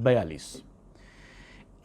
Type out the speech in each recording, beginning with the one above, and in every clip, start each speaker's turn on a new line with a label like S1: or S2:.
S1: 42।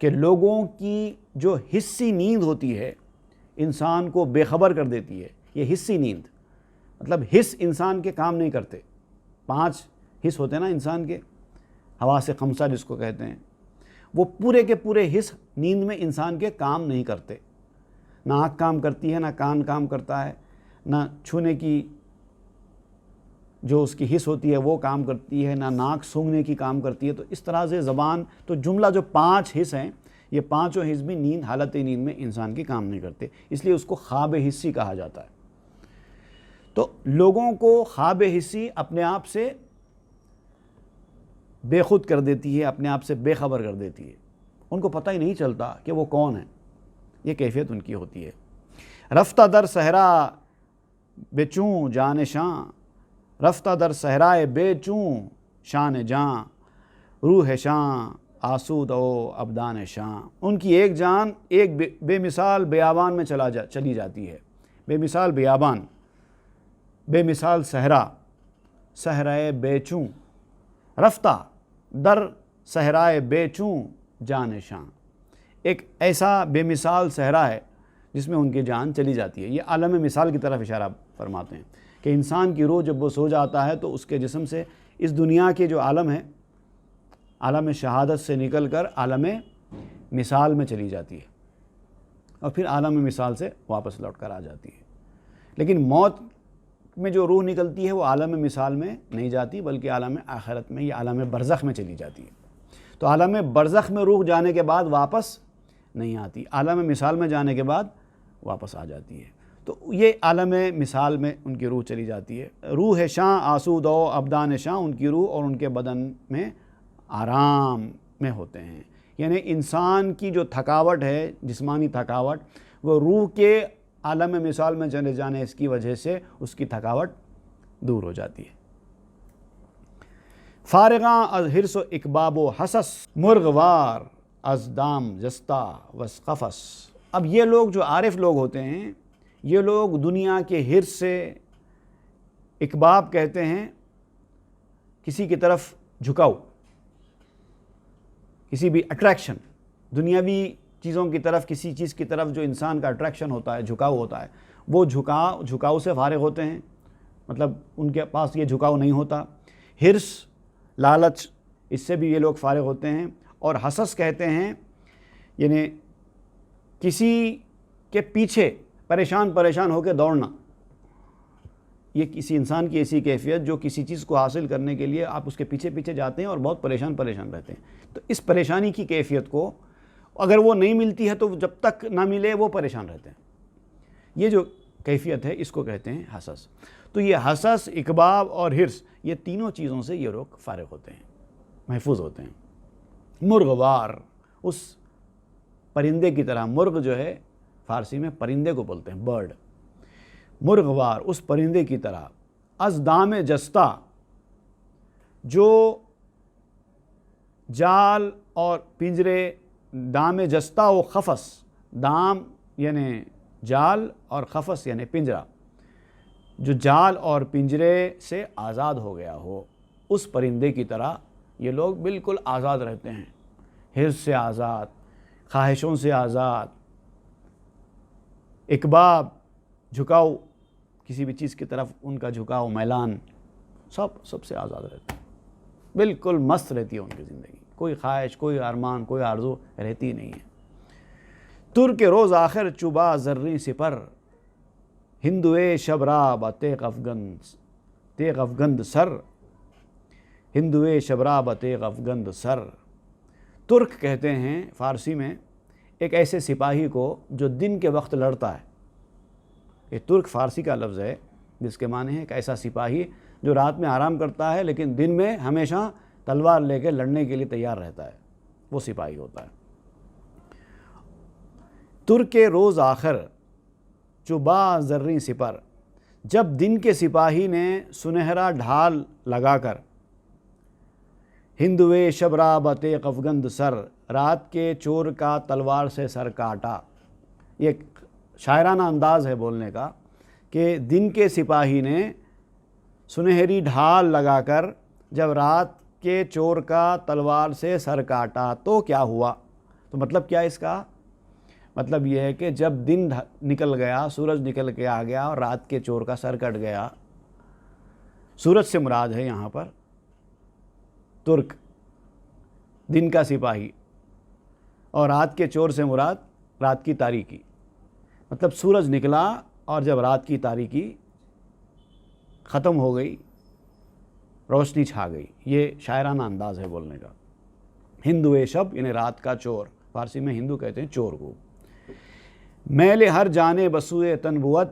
S1: کہ لوگوں کی جو حصی نیند ہوتی ہے انسان کو بے خبر کر دیتی ہے. یہ حصی نیند مطلب حس انسان کے کام نہیں کرتے. 5 حص ہوتے ہیں نا انسان کے، حواس خمسہ جس کو کہتے ہیں، وہ پورے کے پورے حص نیند میں انسان کے کام نہیں کرتے. نہ آنکھ کام کرتی ہے، نہ کان کام کرتا ہے، نہ چھونے کی جو اس کی حص ہوتی ہے وہ کام کرتی ہے، نہ ناک سونگھنے کی کام کرتی ہے. تو اس طرح سے زبان تو جملہ جو 5 حص ہیں، یہ 5 حص بھی نیند، حالت نیند میں انسان کی کام نہیں کرتے، اس لیے اس کو خواب حسی کہا جاتا ہے. تو لوگوں کو خواب حسی اپنے آپ سے بے خود کر دیتی ہے، اپنے آپ سے بے خبر کر دیتی ہے. ان کو پتہ ہی نہیں چلتا کہ وہ کون ہیں. یہ کیفیت ان کی ہوتی ہے. رفتہ در صحرا بے چوں جان شاں، رفتہ در صحرائے بے چوں شان جاں، روح شاں آسود و ابدان شاں. ان کی ایک جان ایک بے مثال بیابان میں چلی جاتی ہے. بے مثال بیابان، بے مثال صحرا، صحرائے بے چوں، رفتہ در صحرائے بے چوں جان شاں. ایک ایسا بے مثال صحرا ہے جس میں ان کی جان چلی جاتی ہے. یہ عالم مثال کی طرف اشارہ فرماتے ہیں کہ انسان کی روح جب وہ سو جاتا ہے تو اس کے جسم سے اس دنیا کے جو عالم ہے، عالم شہادت سے نکل کر عالم مثال میں چلی جاتی ہے اور پھر عالم مثال سے واپس لوٹ کر آ جاتی ہے. لیکن موت میں جو روح نکلتی ہے وہ عالم مثال میں نہیں جاتی بلکہ عالم آخرت میں یا عالم برزخ میں چلی جاتی ہے. تو عالم برزخ میں روح جانے کے بعد واپس نہیں آتی، عالم مثال میں جانے کے بعد واپس آ جاتی ہے. تو یہ عالم مثال میں ان کی روح چلی جاتی ہے. روح شاں آسود و ابدان شاں، ان کی روح اور ان کے بدن میں آرام میں ہوتے ہیں. یعنی انسان کی جو تھکاوٹ ہے، جسمانی تھکاوٹ، وہ روح کے عالم مثال میں چلے جانے اس کی وجہ سے اس کی تھکاوٹ دور ہو جاتی ہے. فارغاں از حرص و اکباب و حسس، مرغوار از دام جستا وز قفس. اب یہ لوگ جو عارف لوگ ہوتے ہیں، یہ لوگ دنیا کے حرص سے، اکباب کہتے ہیں کسی کی طرف جھکاؤ، کسی بھی اٹریکشن، دنیاوی چیزوں کی طرف، کسی چیز کی طرف جو انسان کا اٹریکشن ہوتا ہے، جھکاؤ ہوتا ہے، وہ جھکاؤ سے فارغ ہوتے ہیں. مطلب ان کے پاس یہ جھکاؤ نہیں ہوتا. حرص، لالچ، اس سے بھی یہ لوگ فارغ ہوتے ہیں. اور حسس کہتے ہیں یعنی کسی کے پیچھے پریشان ہو کے دوڑنا. یہ کسی انسان کی ایسی کیفیت جو کسی چیز کو حاصل کرنے کے لیے آپ اس کے پیچھے جاتے ہیں اور بہت پریشان رہتے ہیں. تو اس پریشانی کی کیفیت کو اگر وہ نہیں ملتی ہے تو جب تک نہ ملے وہ پریشان رہتے ہیں. یہ جو کیفیت ہے اس کو کہتے ہیں حسس. تو یہ حسس، اکباب اور حرص، یہ تینوں چیزوں سے یہ لوگ فارغ ہوتے ہیں، محفوظ ہوتے ہیں. مرغوار، اس پرندے کی طرح. مرغ جو ہے فارسی میں پرندے کو بولتے ہیں، برڈ. مرغوار، اس پرندے کی طرح. از دام جستا، جو جال اور پنجرے، دام جستا و خفس، دام یعنی جال اور خفس یعنی پنجرہ، جو جال اور پنجرے سے آزاد ہو گیا ہو، اس پرندے کی طرح یہ لوگ بالکل آزاد رہتے ہیں. حرص سے آزاد، خواہشوں سے آزاد، اکباب، جھکاؤ، کسی بھی چیز کی طرف ان کا جھکاؤ، میلان، سب سے آزاد رہتے ہیں. بالکل مست رہتی ہے ان کی زندگی. کوئی خواہش، کوئی ارمان، کوئی آرزو رہتی نہیں ہے. ترک روز آخر چوبا زریں سپر، ہندوے شبراب تیغ افگند سر، ہندوے شبراب تیغ افگند سر. ترک کہتے ہیں فارسی میں ایک ایسے سپاہی کو جو دن کے وقت لڑتا ہے. یہ ترک فارسی کا لفظ ہے جس کے معنی ہے ایک ایسا سپاہی جو رات میں آرام کرتا ہے لیکن دن میں ہمیشہ تلوار لے کے لڑنے کے لیے تیار رہتا ہے، وہ سپاہی ہوتا ہے. ترک روز آخر چوبا زریں سپر، جب دن کے سپاہی نے سنہرا ڈھال لگا کر، ہندوے شبراب تیغ افگند سر، رات کے چور کا تلوار سے سر کاٹا. یہ شاعرانہ انداز ہے بولنے کا کہ دن کے سپاہی نے سنہری ڈھال لگا کر جب رات کے چور کا تلوار سے سر کاٹا تو کیا ہوا. تو مطلب کیا اس کا؟ مطلب یہ ہے کہ جب دن نکل گیا، سورج نکل کے آ گیا اور رات کے چور کا سر کٹ گیا، سورج سے مراد ہے یہاں پر ترک، دن کا سپاہی، اور رات کے چور سے مراد رات کی تاریکی۔ مطلب سورج نکلا اور جب رات کی تاریکی ختم ہو گئی، روشنی چھا گئی۔ یہ شاعرانہ انداز ہے بولنے کا۔ ہندوے شب یعنی رات کا چور، فارسی میں ہندو کہتے ہیں چور کو۔ میل ہر جانے بسوئے تن بود،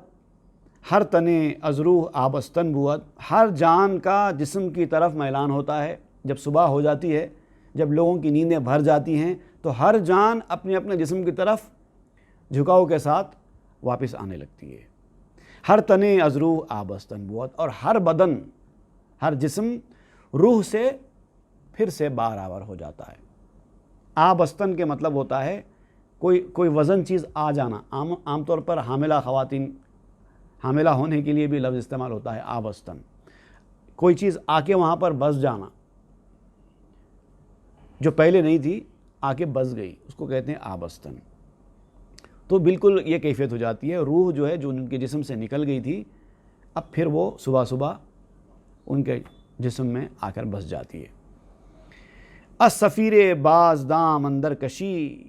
S1: ہر تنے از روح آبستن بود۔ ہر جان کا جسم کی طرف میلان ہوتا ہے جب صبح ہو جاتی ہے، جب لوگوں کی نیندیں بھر جاتی ہیں تو ہر جان اپنے اپنے جسم کی طرف جھکاؤ کے ساتھ واپس آنے لگتی ہے۔ ہر تنے از روح آبستن بود، اور ہر بدن، ہر جسم روح سے پھر سے بارآور ہو جاتا ہے۔ آبستن کے مطلب ہوتا ہے کوئی وزن چیز آ جانا۔ عام طور پر حاملہ خواتین، حاملہ ہونے کے لیے بھی لفظ استعمال ہوتا ہے آبستن۔ کوئی چیز آ کے وہاں پر بس جانا، جو پہلے نہیں تھی آ کے بس گئی، اس کو کہتے ہیں آبستن۔ تو بالکل یہ کیفیت ہو جاتی ہے، روح جو ہے جو ان کے جسم سے نکل گئی تھی، اب پھر وہ صبح صبح ان کے جسم میں آ کر بس جاتی ہے۔ السفیر باز دام اندر کشی،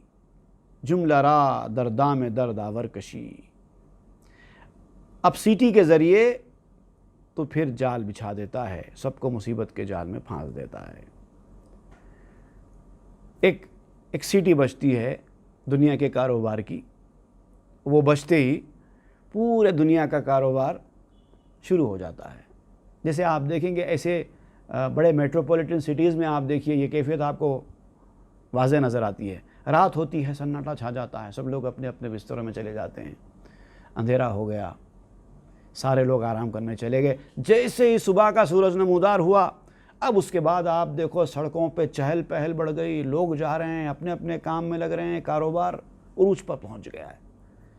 S1: جملہ را در دام درد آور کشی۔ اب سیٹی کے ذریعے تو پھر جال بچھا دیتا ہے، سب کو مصیبت کے جال میں پھانس دیتا ہے۔ ایک سیٹی بجتی ہے دنیا کے کاروبار کی، وہ بجتے ہی پورے دنیا کا کاروبار شروع ہو جاتا ہے۔ جیسے آپ دیکھیں گے ایسے بڑے میٹروپولیٹن سٹیز میں آپ دیکھیے یہ کیفیت آپ کو واضح نظر آتی ہے۔ رات ہوتی ہے، سناٹا چھا جاتا ہے، سب لوگ اپنے اپنے بستروں میں چلے جاتے ہیں، اندھیرا ہو گیا، سارے لوگ آرام کرنے چلے گئے۔ جیسے ہی صبح کا سورج نمودار ہوا، اب اس کے بعد آپ دیکھو سڑکوں پہ چہل پہل بڑھ گئی، لوگ جا رہے ہیں، اپنے اپنے کام میں لگ رہے ہیں، کاروبار عروج پر پہنچ گیا ہے۔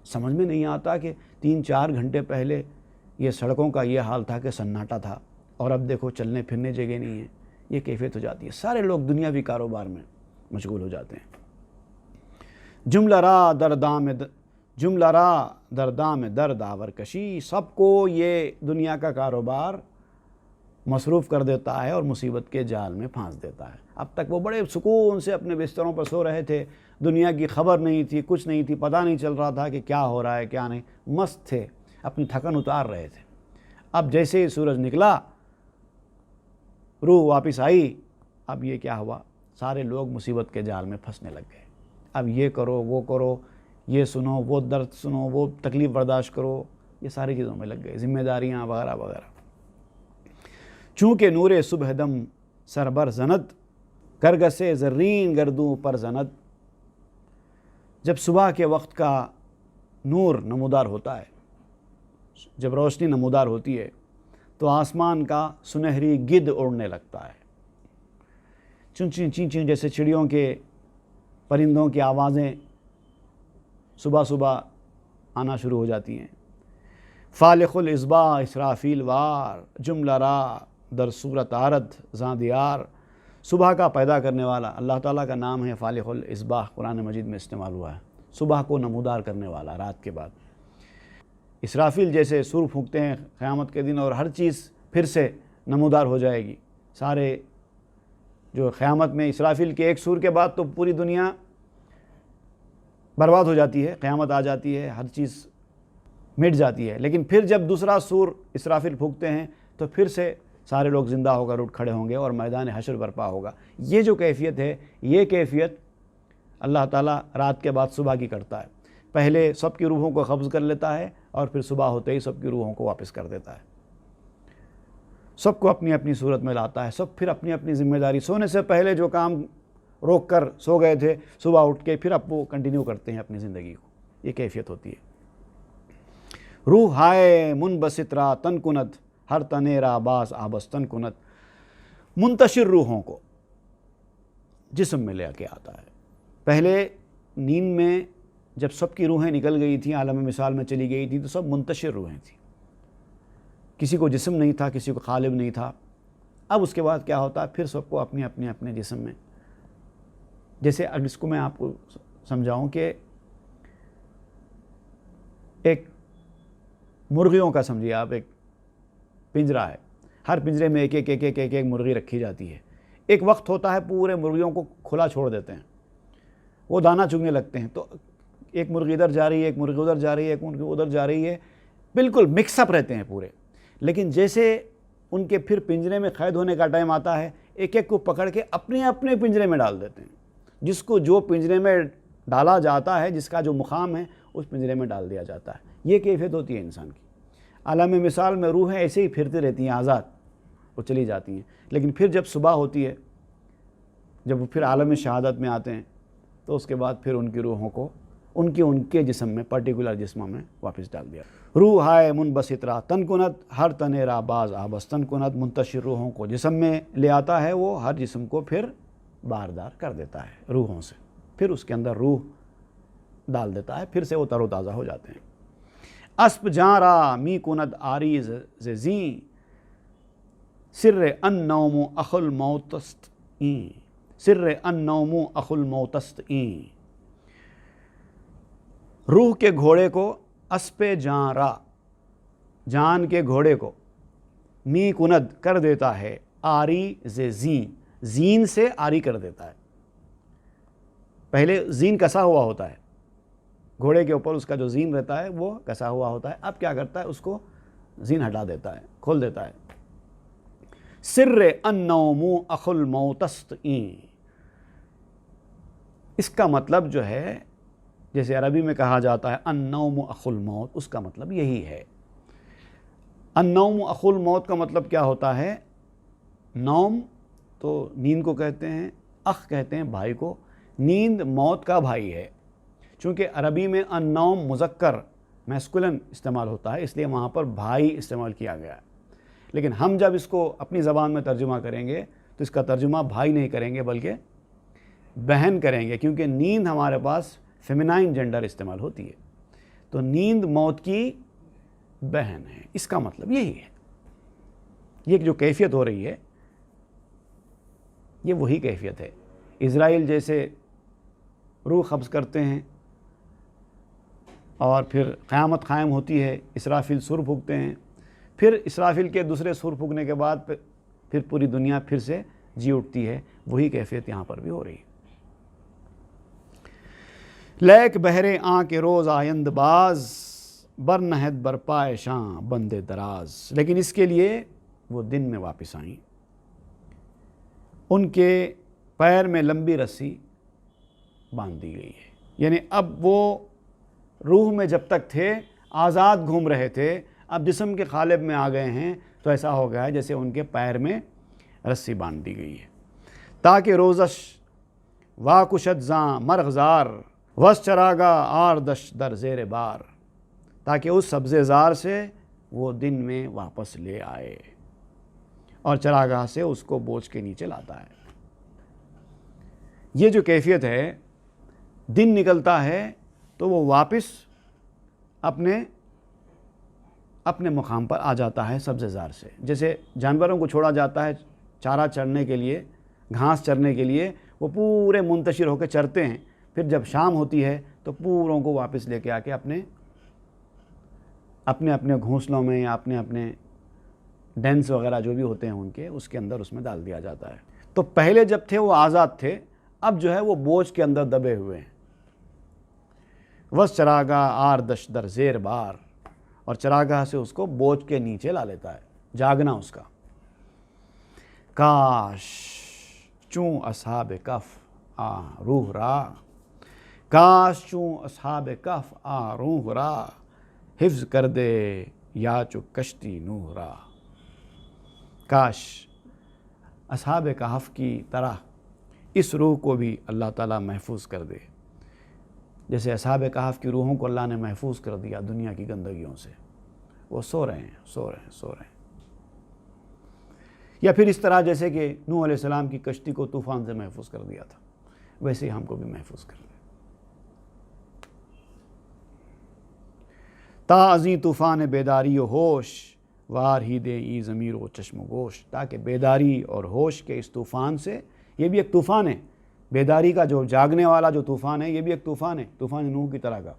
S1: سمجھ میں نہیں آتا کہ 3-4 گھنٹے پہلے یہ سڑکوں کا یہ حال تھا کہ سناٹا تھا، اور اب دیکھو چلنے پھرنے جگہ نہیں ہے۔ یہ کیفیت ہو جاتی ہے، سارے لوگ دنیاوی کاروبار میں مشغول ہو جاتے ہیں۔ جملہ را در دام درد آور کشی، سب کو یہ دنیا کا کاروبار مصروف کر دیتا ہے اور مصیبت کے جال میں پھانس دیتا ہے۔ اب تک وہ بڑے سکون سے اپنے بستروں پر سو رہے تھے، دنیا کی خبر نہیں تھی، کچھ نہیں تھی، پتہ نہیں چل رہا تھا کہ کیا ہو رہا ہے کیا نہیں، مست تھے، اپنی تھکن اتار رہے تھے۔ اب جیسے ہی سورج نکلا، روح واپس آئی، اب یہ کیا ہوا؟ سارے لوگ مصیبت کے جال میں پھنسنے لگ گئے۔ اب یہ کرو، وہ کرو، یہ سنو، وہ درد سنو، وہ تکلیف برداشت کرو، یہ ساری چیزوں میں لگ گئے، ذمہ داریاں وغیرہ وغیرہ۔ چونکہ نور صبح دم سربر زند، کرگسے زرین گردوں پر زند۔ جب صبح کے وقت کا نور نمودار ہوتا ہے، جب روشنی نمودار ہوتی ہے تو آسمان کا سنہری گدھ اڑنے لگتا ہے، چن چن چن چن جیسے چڑیوں کے، پرندوں کی آوازیں صبح صبح آنا شروع ہو جاتی ہیں۔ فالق الاصباح اسرافیل وار، جملہ را در صورت آرد زاں دیار۔ صبح کا پیدا کرنے والا اللہ تعالیٰ کا نام ہے فالق الاصباح، قرآن مجید میں استعمال ہوا ہے، صبح کو نمودار کرنے والا رات کے بعد۔ اسرافیل جیسے سور پھونکتے ہیں قیامت کے دن اور ہر چیز پھر سے نمودار ہو جائے گی۔ سارے جو قیامت میں اسرافیل کے ایک سور کے بعد تو پوری دنیا برباد ہو جاتی ہے، قیامت آ جاتی ہے، ہر چیز مٹ جاتی ہے، لیکن پھر جب دوسرا سور اسرافیل پھونکتے ہیں تو پھر سے سارے لوگ زندہ ہو کر اٹھ کھڑے ہوں گے اور میدان حشر برپا ہوگا۔ یہ جو کیفیت ہے، یہ کیفیت اللہ تعالیٰ رات کے بعد صبح کی کرتا ہے۔ پہلے سب کی روحوں کو قبض کر لیتا ہے اور پھر صبح ہوتے ہی سب کی روحوں کو واپس کر دیتا ہے، سب کو اپنی اپنی صورت میں لاتا ہے، سب پھر اپنی اپنی ذمہ داری، سونے سے پہلے جو کام روک کر سو گئے تھے صبح اٹھ کے پھر اب وہ کنٹینیو کرتے ہیں اپنی زندگی کو۔ یہ کیفیت ہوتی ہے۔ روح ہائے منبسطرا تن کنت، ہر تنیرا باز آبستن کنت۔ منتشر روحوں کو جسم میں لے کے آتا ہے۔ پہلے نیند میں جب سب کی روحیں نکل گئی تھیں، عالم مثال میں چلی گئی تھیں، تو سب منتشر روحیں تھیں، کسی کو جسم نہیں تھا، کسی کو قالب نہیں تھا۔ اب اس کے بعد کیا ہوتا ہے؟ پھر سب کو اپنے جسم میں جیسے اگر اس کو میں آپ کو سمجھاؤں کہ ایک مرغیوں کا سمجھیے آپ، ایک پنجرہ ہے، ہر پنجرے میں ایک مرغی رکھی جاتی ہے. ایک وقت ہوتا ہے پورے مرغیوں کو کھلا چھوڑ دیتے ہیں، وہ دانہ چگنے لگتے ہیں، تو ایک مرغی ادھر جا رہی ہے، ایک مرغی ادھر جا رہی ہے، ایک مرغی ادھر جا رہی ہے، بالکل مکس اپ رہتے ہیں پورے. لیکن جیسے ان کے پھر پنجرے میں قید ہونے کا ٹائم آتا ہے، ایک ایک کو پکڑ کے اپنے اپنے پنجرے میں ڈال دیتے ہیں. جس کو جو پنجرے میں ڈالا جاتا ہے، جس کا جو مقام ہے، اس پنجرے میں ڈال دیا جاتا ہے. یہ کیفیت ہوتی ہے انسان کی. عالم مثال میں روحیں ایسے ہی پھرتی رہتی ہیں آزاد، وہ چلی جاتی ہیں. لیکن پھر جب صبح ہوتی ہے، جب وہ پھر عالم شہادت میں آتے ہیں، تو اس کے بعد پھر ان کی روحوں کو ان کے جسم میں، پرٹیکولر جسموں میں واپس ڈال دیا. روح ہائے منبسطرا تن کنت ہر تنیرا باز آبس. تن کنت منتشر روحوں کو جسم میں لے آتا ہے، وہ ہر جسم کو پھر باردار کر دیتا ہے روحوں سے، پھر اس کے اندر روح ڈال دیتا ہے، پھر سے وہ تر و تازہ ہو جاتے ہیں. اسب جاں را می کند آریز زیں سر النوم اخو الموتست این. سر النوم اخو الموتست این. روح کے گھوڑے کو، اسب جاں را، جان کے گھوڑے کو، می کند کر دیتا ہے، آری زین، زین سے آری کر دیتا ہے. پہلے زین کسا ہوا ہوتا ہے، گھوڑے کے اوپر اس کا جو زین رہتا ہے وہ کسا ہوا ہوتا ہے. اب کیا کرتا ہے، اس کو زین ہٹا دیتا ہے، کھول دیتا ہے. سر النوم اخو الموتست این. اس کا مطلب جو ہے، جیسے عربی میں کہا جاتا ہے النوم اخو الموت، اس کا مطلب یہی ہے. النوم اخو الموت کا مطلب کیا ہوتا ہے؟ نوم تو نیند کو کہتے ہیں، اخ کہتے ہیں بھائی کو. نیند موت کا بھائی ہے. چونکہ عربی میں النوم مذکر میسکولن استعمال ہوتا ہے، اس لیے وہاں پر بھائی استعمال کیا گیا ہے. لیکن ہم جب اس کو اپنی زبان میں ترجمہ کریں گے تو اس کا ترجمہ بھائی نہیں کریں گے بلکہ بہن کریں گے، کیونکہ نیند ہمارے پاس فیمینائن جنڈر استعمال ہوتی ہے. تو نیند موت کی بہن ہے، اس کا مطلب یہی ہے. یہ جو کیفیت ہو رہی ہے، یہ وہی کیفیت ہے. اسرائیل جیسے روح قبض کرتے ہیں اور پھر قیامت قائم ہوتی ہے، اسرافیل سور پھونکتے ہیں، پھر اسرافیل کے دوسرے سور پھونکنے کے بعد پھر پوری دنیا پھر سے جی اٹھتی ہے. وہی کیفیت یہاں پر بھی ہو رہی ہے. لیک بہرے آں کے روز آیند باز بر نہد بر پائے شاں بندے دراز. لیکن اس کے لیے وہ دن میں واپس آئیں. ان کے پیر میں لمبی رسی باندھ دی گئی ہے. یعنی اب وہ روح میں جب تک تھے آزاد گھوم رہے تھے، اب جسم کے قالب میں آ گئے ہیں تو ایسا ہو گیا ہے جیسے ان کے پیر میں رسی باندھ دی گئی ہے. تاکہ روزش واکشت زاں مرغزار وس چراغا آردش در زیر بار. تاکہ اس سبزے زار سے وہ دن میں واپس لے آئے اور چراگاہ سے اس کو بوجھ کے نیچے لاتا ہے. یہ جو کیفیت ہے، دن نکلتا ہے تو وہ واپس اپنے مقام پر آ جاتا ہے سبزے زار سے. جیسے جانوروں کو چھوڑا جاتا ہے چارہ چرنے کے لیے، گھاس چرنے کے لیے، وہ پورے منتشر ہو کے چرتے ہیں. پھر جب شام ہوتی ہے تو پوروں کو واپس لے کے آ کے اپنے گھونسلوں میں یا اپنے ڈینس وغیرہ جو بھی ہوتے ہیں ان کے، اس کے اندر اس میں ڈال دیا جاتا ہے. تو پہلے جب تھے وہ آزاد تھے، اب جو ہے وہ بوجھ کے اندر دبے ہوئے ہیں. وس چراگاہ آردش در زیر بار. اور چراگاہ سے اس کو بوجھ کے نیچے لا لیتا ہے، جاگنا اس کا. کاش چوں اصحاب کف آ روح را. کاش چوں اصحاب کف آ روح را. حفظ کر دے یا چو کشتی نوح را. کاش اصحاب کہف کی طرح اس روح کو بھی اللہ تعالیٰ محفوظ کر دے، جیسے اصحاب کہف کی روحوں کو اللہ نے محفوظ کر دیا دنیا کی گندگیوں سے. وہ سو رہے ہیں. یا پھر اس طرح جیسے کہ نوح علیہ السلام کی کشتی کو طوفان سے محفوظ کر دیا تھا، ویسے ہی ہم کو بھی محفوظ کر دے. تا ازیں طوفان بیداری و ہوش وار ہی دے ای ضمیر و چشم و گوش. تاکہ بیداری اور ہوش کے اس طوفان سے، یہ بھی ایک طوفان ہے بیداری کا جو جاگنے والا جو طوفان ہے، یہ بھی ایک طوفان ہے، طوفان نوح کی طرح کا،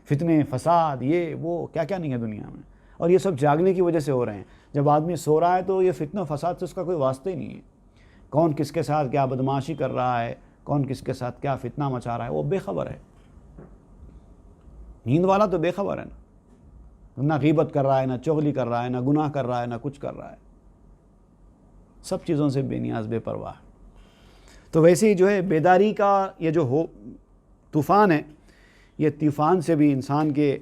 S1: فتنے، فساد، یہ وہ کیا کیا نہیں ہے دنیا میں، اور یہ سب جاگنے کی وجہ سے ہو رہے ہیں۔ جب آدمی سو رہا ہے تو یہ فتنہ و فساد سے اس کا کوئی واسطہ ہی نہیں ہے، کون کس کے ساتھ کیا بدمعاشی کر رہا ہے، کون کس کے ساتھ کیا فتنہ مچا رہا ہے، وہ بے خبر ہے۔ نیند والا تو بے خبر ہے نہ غیبت کر رہا ہے، نہ چغلی کر رہا ہے، نہ گناہ کر رہا ہے، نہ کچھ کر رہا ہے، سب چیزوں سے بے نیاز، بے پرواہ۔ تو ویسے ہی جو ہے بیداری کا یہ جو طوفان ہے، یہ طوفان سے بھی انسان کے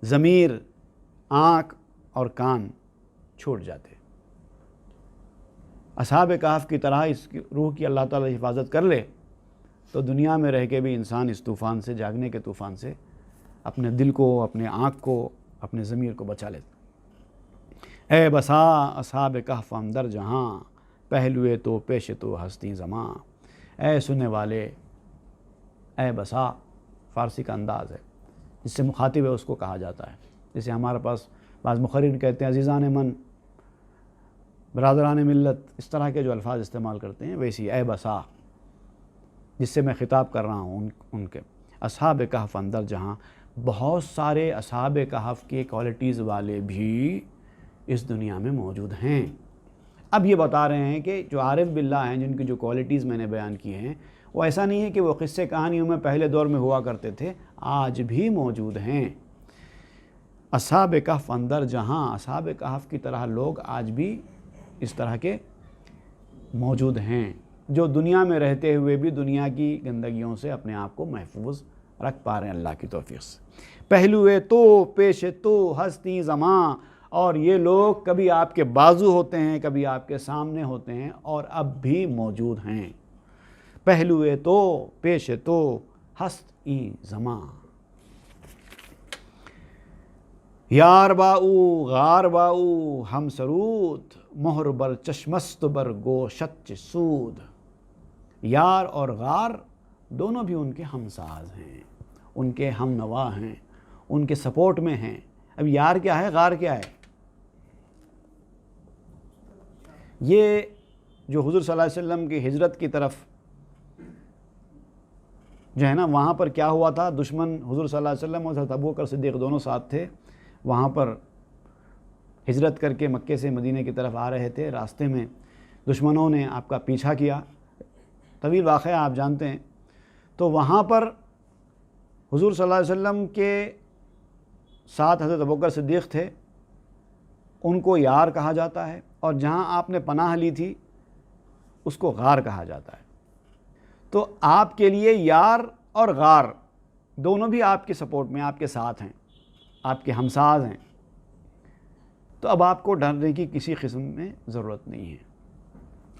S1: ضمیر، آنکھ اور کان چھوٹ جاتے ہیں۔ اصحاب کہف کی طرح اس کی روح کی اللہ تعالیٰ حفاظت کر لے تو دنیا میں رہ کے بھی انسان اس طوفان سے، جاگنے کے طوفان سے اپنے دل کو، اپنے آنکھ کو، اپنے ضمیر کو بچا لیتا۔ اے بسا اصحاب کہف اندر جہاں، پہلوئے تو پیش تو ہستی زماں۔ اے سننے والے، اے بسا فارسی کا انداز ہے، جس سے مخاطب ہے اس کو کہا جاتا ہے۔ جیسے ہمارے پاس بعض مقررین کہتے ہیں عزیزان من، برادران ملت، اس طرح کے جو الفاظ استعمال کرتے ہیں، ویسی اے بسا جس سے میں خطاب کر رہا ہوں ان کے اصحاب کہف اندر جہاں، بہت سارے اصحاب کہف کے کوالٹیز والے بھی اس دنیا میں موجود ہیں۔ اب یہ بتا رہے ہیں کہ جو عارف باللہ ہیں، جن کی جو کوالٹیز میں نے بیان کی ہیں، وہ ایسا نہیں ہے کہ وہ قصے کہانیوں میں پہلے دور میں ہوا کرتے تھے، آج بھی موجود ہیں۔ اصحاب کہف اندر جہاں، اصحاب کہف کی طرح لوگ آج بھی اس طرح کے موجود ہیں، جو دنیا میں رہتے ہوئے بھی دنیا کی گندگیوں سے اپنے آپ کو محفوظ رکھ پا رہے ہیں اللہ کی توفیق سے۔ پہلوئے تو پیش تو ہستی زماں، اور یہ لوگ کبھی آپ کے بازو ہوتے ہیں، کبھی آپ کے سامنے ہوتے ہیں، اور اب بھی موجود ہیں۔ پہلوئے تو پیش تو ہستی زماں، یار باؤ غار باؤ ہم سرود، مہر بر چشمست بر گوشت سود۔ یار اور غار دونوں بھی ان کے ہمساز ہیں، ان کے ہم نوا ہیں، ان کے سپورٹ میں ہیں۔ اب یار کیا ہے، غار کیا ہے؟ یہ جو حضور صلی اللہ علیہ وسلم کی ہجرت کی طرف جو ہے نا، وہاں پر کیا ہوا تھا، دشمن حضور صلی اللہ علیہ وسلم اور حضرت ابوبکر صدیق دونوں ساتھ تھے، وہاں پر ہجرت کر کے مکے سے مدینہ کی طرف آ رہے تھے، راستے میں دشمنوں نے آپ کا پیچھا کیا، طویل واقعہ آپ جانتے ہیں۔ تو وہاں پر حضور صلی اللہ علیہ وسلم کے ساتھ حضرت ابوبکر صدیق تھے، ان کو یار کہا جاتا ہے، اور جہاں آپ نے پناہ لی تھی اس کو غار کہا جاتا ہے۔ تو آپ کے لیے یار اور غار دونوں بھی آپ کے سپورٹ میں، آپ کے ساتھ ہیں، آپ کے ہمساز ہیں، تو اب آپ کو ڈرنے کی کسی قسم میں ضرورت نہیں ہے۔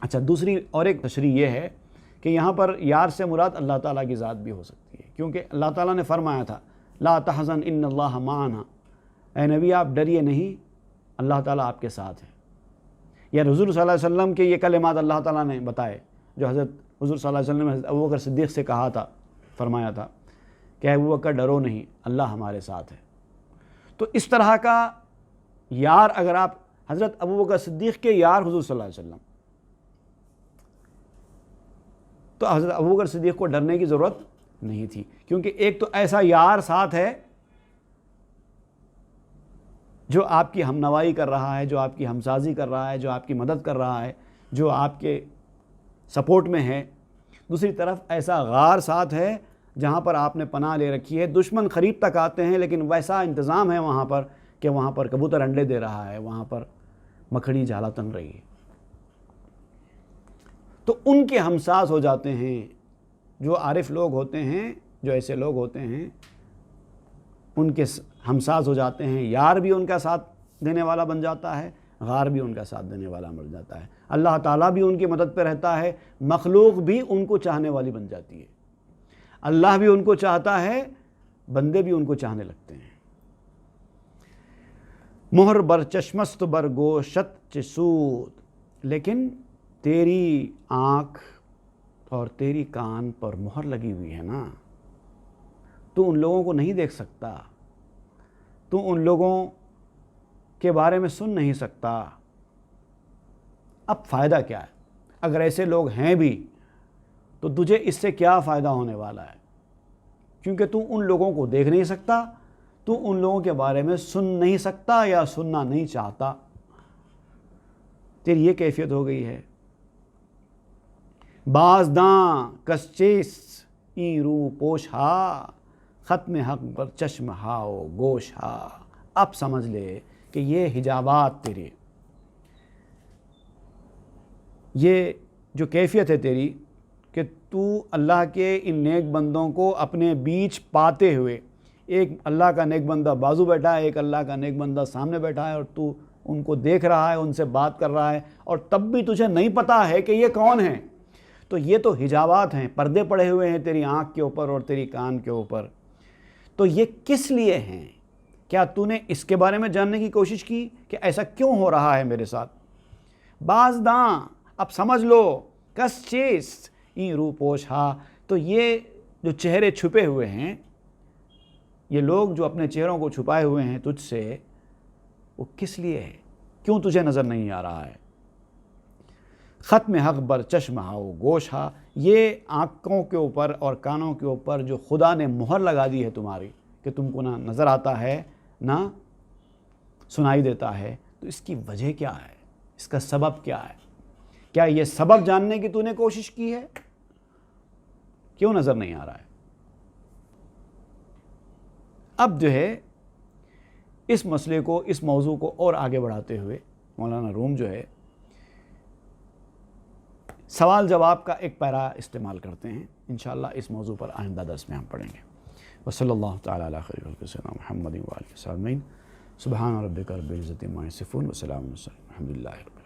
S1: اچھا، دوسری اور ایک تشریح یہ ہے کہ یہاں پر یار سے مراد اللہ تعالیٰ کی ذات بھی ہو سکتی ہے، کیونکہ اللہ تعالیٰ نے فرمایا تھا لا تحزن ان اللہ معنا، اے نبی آپ ڈریے نہیں، اللہ تعالیٰ آپ کے ساتھ ہے۔ یا حضور صلی اللہ علیہ وسلم کے یہ کلمات اللہ تعالیٰ نے بتائے، جو حضرت حضور صلی اللہ علیہ وسلم نے حضرت ابوبکر صدیق سے کہا تھا، فرمایا تھا کہ اے ابوبکر ڈرو نہیں، اللہ ہمارے ساتھ ہے۔ تو اس طرح کا یار اگر آپ حضرت ابوبکر صدیق کے یار حضور صلی اللہ علیہ وسلم، تو حضرت ابوبکر صدیق کو ڈرنے کی ضرورت نہیں تھی، کیونکہ ایک تو ایسا یار ساتھ ہے جو آپ کی ہمنوائی کر رہا ہے، جو آپ کی ہمسازی کر رہا ہے، جو آپ کی مدد کر رہا ہے، جو آپ کے سپورٹ میں ہے۔ دوسری طرف ایسا غار ساتھ ہے جہاں پر آپ نے پناہ لے رکھی ہے، دشمن قریب تک آتے ہیں لیکن ویسا انتظام ہے وہاں پر کہ وہاں پر کبوتر انڈے دے رہا ہے، وہاں پر مکھڑی جالا تن رہی ہے، تو ان کے ہمساز ہو جاتے ہیں۔ جو عارف لوگ ہوتے ہیں، جو ایسے لوگ ہوتے ہیں، ان کے ہمساز ہو جاتے ہیں، یار بھی ان کا ساتھ دینے والا بن جاتا ہے، غار بھی ان کا ساتھ دینے والا بن جاتا ہے۔ اللہ تعالیٰ بھی ان کی مدد پہ رہتا ہے، مخلوق بھی ان کو چاہنے والی بن جاتی ہے۔ اللہ بھی ان کو چاہتا ہے، بندے بھی ان کو چاہنے لگتے ہیں۔ مہر بر چشمست بر گوشت سود، لیکن تیری آنکھ اور تیری کان پر مہر لگی ہوئی ہے نا، تو ان لوگوں کو نہیں دیکھ سکتا، تو ان لوگوں کے بارے میں سن نہیں سکتا۔ اب فائدہ کیا ہے؟ اگر ایسے لوگ ہیں بھی تو تجھے اس سے کیا فائدہ ہونے والا ہے؟ کیونکہ تو ان لوگوں کو دیکھ نہیں سکتا، تو ان لوگوں کے بارے میں سن نہیں سکتا یا سننا نہیں چاہتا. تیری یہ کیفیت ہو گئی ہے. بازداں کس چیز این رو پوش ہا، ختم حق پر چشم ہاؤ گوش ہا. اب سمجھ لے کہ یہ حجابات تیرے، یہ جو کیفیت ہے تیری کہ تو اللہ کے ان نیک بندوں کو اپنے بیچ پاتے ہوئے، ایک اللہ کا نیک بندہ بازو بیٹھا ہے، ایک اللہ کا نیک بندہ سامنے بیٹھا ہے، اور تو ان کو دیکھ رہا ہے، ان سے بات کر رہا ہے، اور تب بھی تجھے نہیں پتا ہے کہ یہ کون ہیں. تو یہ تو حجابات ہیں، پردے پڑے ہوئے ہیں تیری آنکھ کے اوپر اور تیری کان کے اوپر. تو یہ کس لیے ہیں؟ کیا تو نے اس کے بارے میں جاننے کی کوشش کی کہ ایسا کیوں ہو رہا ہے میرے ساتھ؟ بازداں، اب سمجھ لو، کس چیز این رو پوش ہا. تو یہ جو چہرے چھپے ہوئے ہیں، یہ لوگ جو اپنے چہروں کو چھپائے ہوئے ہیں تجھ سے، وہ کس لیے ہے؟ کیوں تجھے نظر نہیں آ رہا ہے؟ ختم حق بر چشم ہاؤ گوش ہا. یہ آنکھوں کے اوپر اور کانوں کے اوپر جو خدا نے مہر لگا دی ہے تمہاری، کہ تم کو نہ نظر آتا ہے نہ سنائی دیتا ہے، تو اس کی وجہ کیا ہے؟ اس کا سبب کیا ہے؟ کیا یہ سبب جاننے کی تو نے کوشش کی ہے؟ کیوں نظر نہیں آ رہا ہے؟ اب جو ہے اس مسئلے کو، اس موضوع کو اور آگے بڑھاتے ہوئے مولانا روم جو ہے سوال جواب کا ایک پیرا استعمال کرتے ہیں. انشاءاللہ اس موضوع پر آئندہ درس میں ہم پڑھیں گے. وصلی اللہ تعالی علی خیر خلق سیدنا محمد و آلہ وصحبہ اجمعین. سبحان ربک رب العزۃ عما یصفون وسلام علی المرسلین والحمد للہ رب العالمین.